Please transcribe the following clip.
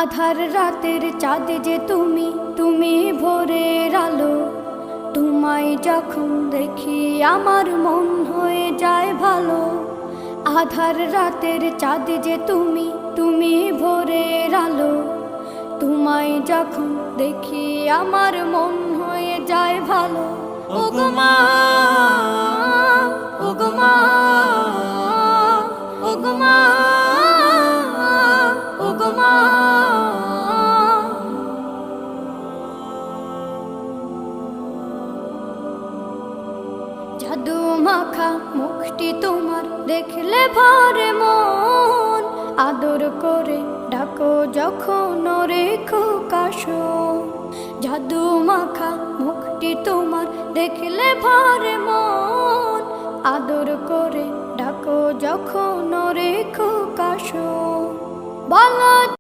আধার রাতের চাঁদ যে তুমি, তুমি ভোরের আলো। তোমায় যখন দেখি আমার মন হয়ে যায় ভালো। আধার রাতের চাঁদ যে তুমি, তুমি ভোরের আলো। তোমায় যখন দেখি আমার মন হয়ে যায় ভালো। ওগো মা, ওগো মা, ওগো মা, ওগো মা। জাদু মাখা মুখটি তোমার দেখলে ভরে মন। আদর করে ডাকো যখন রেখো কাশন। জাদু মাখা মুখটি তোমার দেখলে ভরে মন। আদর করে ডাকো যখন রেখো কাশন। বলো